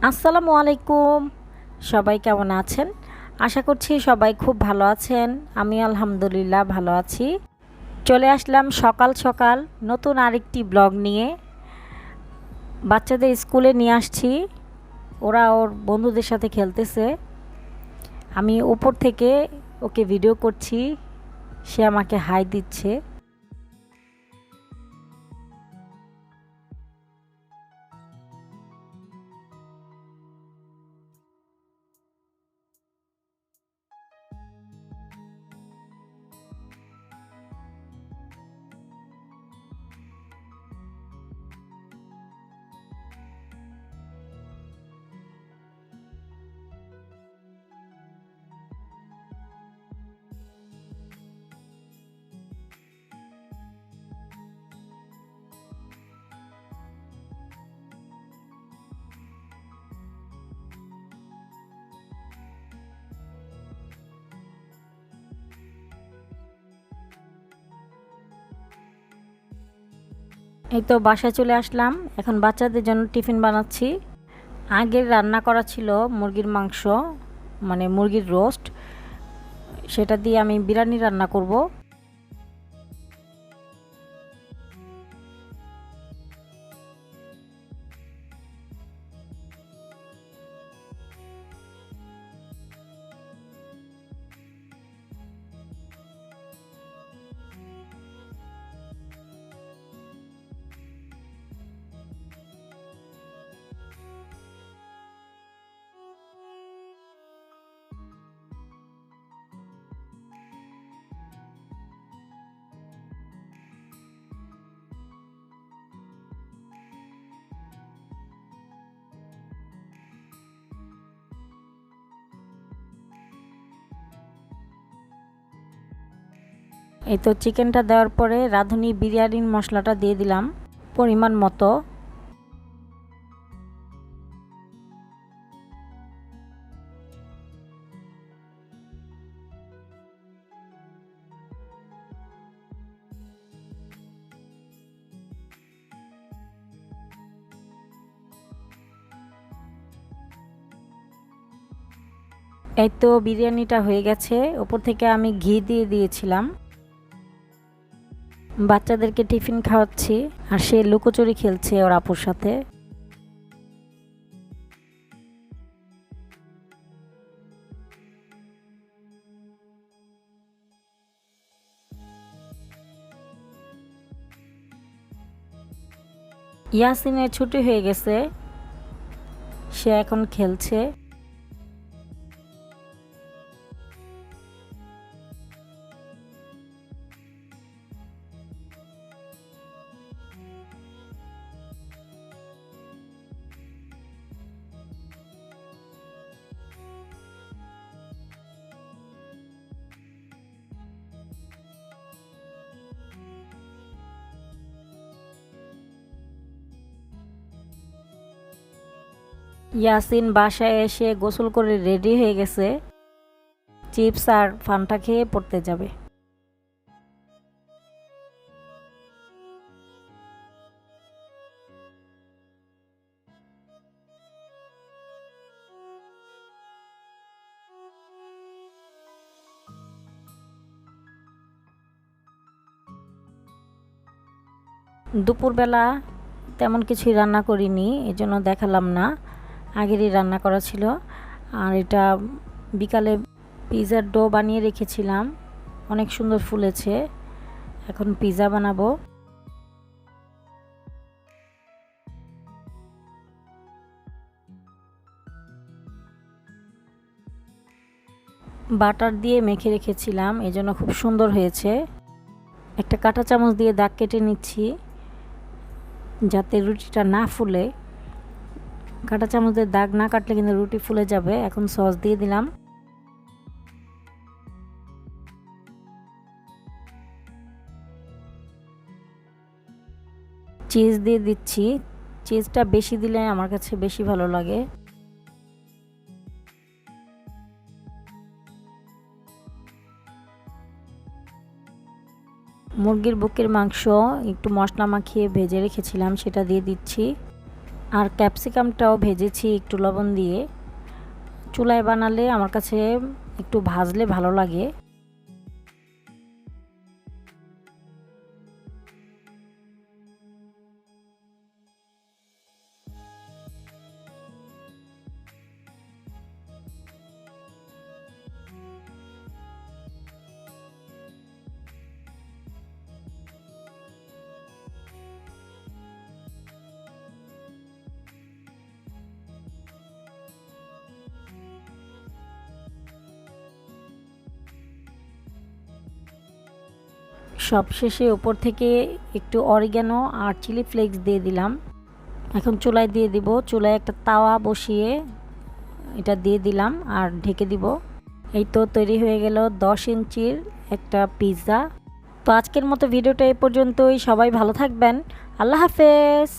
আসসালামু আলাইকুম। সবাই কেমন আছেন? আশা করছি সবাই খুব ভালো আছেন। আমি আলহামদুলিল্লাহ ভালো আছি। চলে আসলাম সকাল সকাল নতুন আরেকটি ব্লগ নিয়ে। বাচ্চাদের স্কুলে নিয়ে আসছি, ওরা ওর বন্ধুদের সাথে খেলতেছে। আমি উপর থেকে ওকে ভিডিও করছি, সে আমাকে হাই দিচ্ছে। এই তো বাসায় চলে আসলাম, এখন বাচ্চাদের জন্য টিফিন বানাচ্ছি। আগের রান্না করা ছিল মুরগির মাংস, মানে মুরগির রোস্ট, সেটা দিয়ে আমি বিরিয়ানি রান্না করব। এই তো চিকেনটা দেওয়ার পরে রাঁধুনি বিরিয়ানির মশলাটা দিয়ে দিলাম পরিমাণ মতো। এই তো বিরিয়ানিটা হয়ে গেছে, উপর থেকে আমি ঘি দিয়ে দিয়েছিলাম। বাচ্চাদেরকে টিফিন খাওয়াচ্ছি, আর সে লুকোচুরি খেলছে ওর আপুর সাথে। ইয়াসিনের ছুটি হয়ে গেছে, সে এখন খেলছে। ইয়াসিন বাসায় এসে গোসল করে রেডি হয়ে গেছে, চিপস আর ফান্টা খেয়ে পড়তে যাবে। দুপুরবেলা তেমন কিছুই রান্না করিনি, এজন্য দেখালাম না। আগেরই রান্না করা ছিল। আর এটা বিকালে পিৎজার ডো বানিয়ে রেখেছিলাম, অনেক সুন্দর ফুলেছে। এখন পিৎজা বানাবো। বাটার দিয়ে মেখে রেখেছিলাম, এজন্য খুব সুন্দর হয়েছে। একটা কাঁটা চামচ দিয়ে দাগ কেটে নিচ্ছি যাতে রুটিটা না ফুলে। কাঁটা চামচ দিয়ে দাগ না কাটলে কিন্তু রুটি ফুলে যাবে। এখন সস দিয়ে দিলাম। চিজ দিয়ে দিচ্ছি, চিজটা বেশি দিলে আমার কাছে বেশি ভালো লাগে। মুরগির বুকের মাংস একটু মশলা মাখিয়ে ভেজে রেখেছিলাম, সেটা দিয়ে দিচ্ছি। আর ক্যাপসিকামটাও ভেজেছি একটু লবণ দিয়ে। চুলায় বানালে আমার কাছে একটু ভাজলে ভালো লাগে। সবশেষে উপর থেকে একটু অরিগানো আর চিলি ফ্লেক্স দিয়ে দিলাম। এখন চুলায় দিয়ে দিব। চুলায় একটা তাওয়া বসিয়ে এটা দিয়ে দিলাম আর ঢেকে দিব। এই তো তৈরি হয়ে গেল 10 ইঞ্চির একটা পিৎজা। তো আজকের মতো ভিডিওটা এই পর্যন্তই। সবাই ভালো থাকবেন। আল্লাহ হাফেজ।